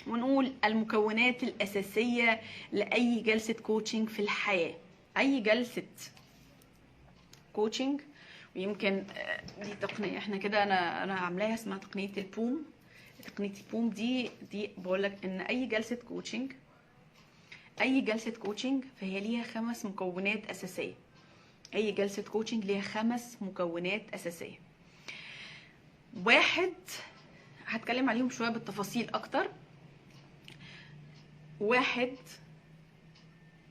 ونقول المكونات الأساسية لأي جلسة كوتشنج في الحياة. أي جلسة كوتشنج، ويمكن دي تقنية احنا كده انا عاملاها اسمها تقنية البوم. تقنية البوم دي بقول لك ان اي جلسة كوتشنج فهي ليها 5 مكونات أساسية. اي جلسة كوتشنج ليها 5 مكونات أساسية. 1 هتكلم عليهم شوية بالتفاصيل اكتر. 1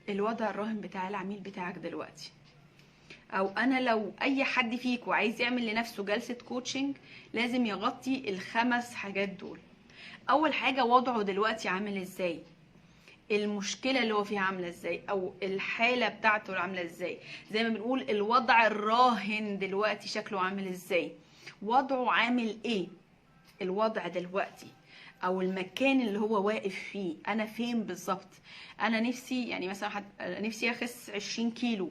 الوضع الراهن بتاع العميل بتاعك دلوقتي، او انا لو اي حد فيكم عايز يعمل لنفسه جلسة كوتشنج لازم يغطي ال5 حاجات دول. اول حاجة وضعه دلوقتي عامل ازاي، المشكلة اللي هو فيها عاملة ازاي، او الحالة بتاعته عاملة ازاي. زي ما بنقول الوضع الراهن دلوقتي شكله عامل ازاي، وضعه عامل ايه، الوضع دلوقتي او المكان اللي هو واقف فيه، انا فين بالظبط. انا نفسي يعني مثلا نفسي اخس 20 كيلو.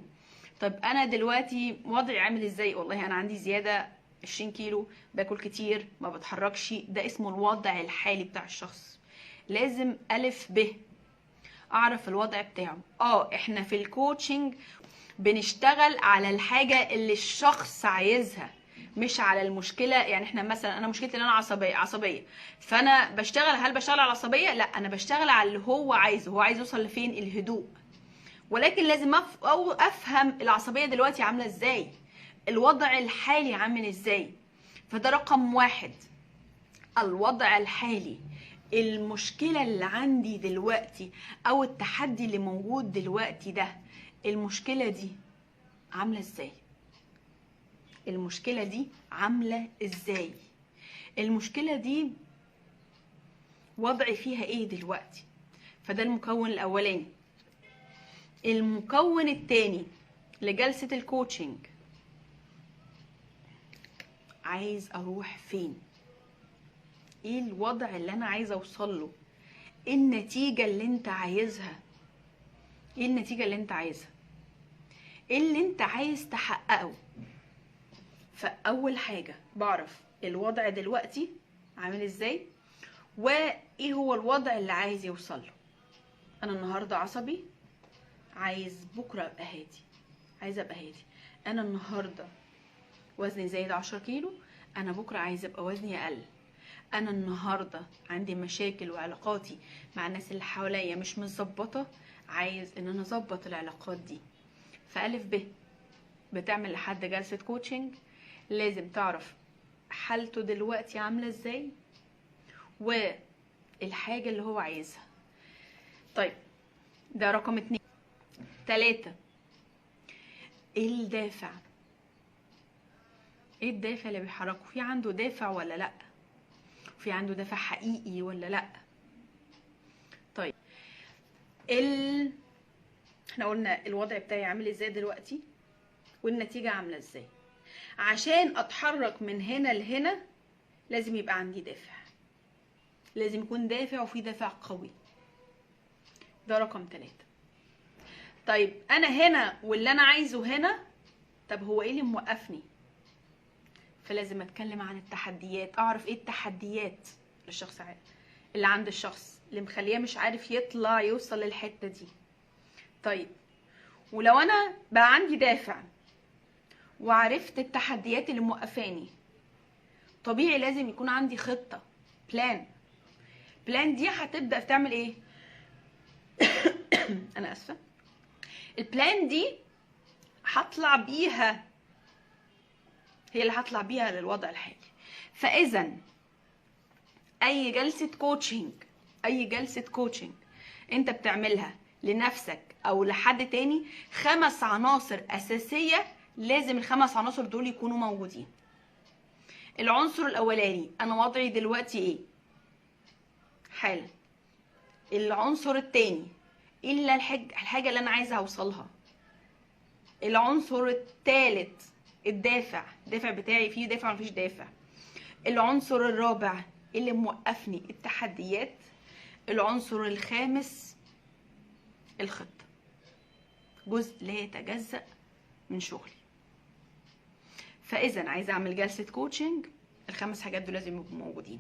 طب انا دلوقتي وضعي عامل ازاي، والله انا عندي زيادة 20 كيلو، باكل كتير، ما بتحركش. ده اسمه الوضع الحالي بتاع الشخص. لازم الف ب اعرف الوضع بتاعه. احنا في الكوتشنج بنشتغل على الحاجة اللي الشخص عايزها، مش على المشكلة. يعني احنا مثلا انا مشكلتي ان انا عصبية، فانا بشتغل، هل بشتغل على العصبية؟ لا، انا بشتغل على اللي هو عايزه. هو عايز يوصل لفين؟ الهدوء. ولكن لازم افهم العصبية دلوقتي عاملة ازاي، الوضع الحالي عامل ازاي. فده رقم 1، الوضع الحالي. المشكلة اللي عندي دلوقتي او التحدي اللي موجود دلوقتي ده، المشكلة دي عاملة ازاي، المشكلة دي عاملة ازاي، المشكلة دي وضعي فيها ايه دلوقتي. فده المكون الاولاني. المكون التاني لجلسة الكوتشنج، عايز اروح فين، ايه الوضع اللي انا عايزه اوصل له، ايه النتيجة اللي انت عايزها، ايه النتيجة اللي انت عايزها، ايه اللي انت عايز تحققه. فاول حاجة بعرف الوضع دلوقتي عامل ازاي، وايه هو الوضع اللي عايز يوصل له. انا النهارده عصبي، عايز بكره ابقى هادي، عايزه ابقى هادي. انا النهارده وزني زايد 10 كيلو، انا بكره عايزه ابقى وزني اقل. انا النهارده عندي مشاكل وعلاقاتي مع الناس اللي حواليا مش متظبطه، عايز ان انا اظبط العلاقات دي. فالف ب بتعمل لحد جلسه كوتشنج لازم تعرف حالته دلوقتي عامله ازاي والحاجه اللي هو عايزها. طيب ده رقم 2. 3 الدافع. ايه الدافع اللي بيحركه، في عنده دافع ولا لا، في عنده دافع حقيقي ولا لا. طيب احنا قلنا الوضع بتاعي عامل ازاي دلوقتي والنتيجة عاملة ازاي. عشان اتحرك من هنا لهنا لازم يبقى عندي دافع، لازم يكون دافع وفي دافع قوي. ده رقم 3. طيب انا هنا واللي انا عايزه هنا، طب هو ايه اللي موقفني؟ فلازم اتكلم عن التحديات، اعرف ايه التحديات للشخص اللي عند الشخص اللي مخليه مش عارف يطلع يوصل للحتة دي. طيب ولو انا بقى عندي دافع وعرفت التحديات اللي موقفاني، طبيعي لازم يكون عندي خطة، بلان دي هتبدأ تعمل ايه؟ انا اسفة. البلان دي هطلع بيها، هي اللي هطلع بيها للوضع الحالي. فاذا اي جلسة كوتشنج انت بتعملها لنفسك او لحد تاني، 5 عناصر اساسية لازم ال5 عناصر دول يكونوا موجودين. العنصر الاولاني، انا وضعي دلوقتي ايه حالا. العنصر التاني، ايه الحاجة اللي انا عايزة اوصلها. العنصر التالت، الدافع بتاعي، فيه دافع ولا مفيش دافع. العنصر الرابع اللي موقفني، التحديات. العنصر الخامس الخطة، جزء لا يتجزأ من شغلي. فاذا عايزه اعمل جلسة كوتشنج، ال5 حاجات دول لازم يبقوا موجودين.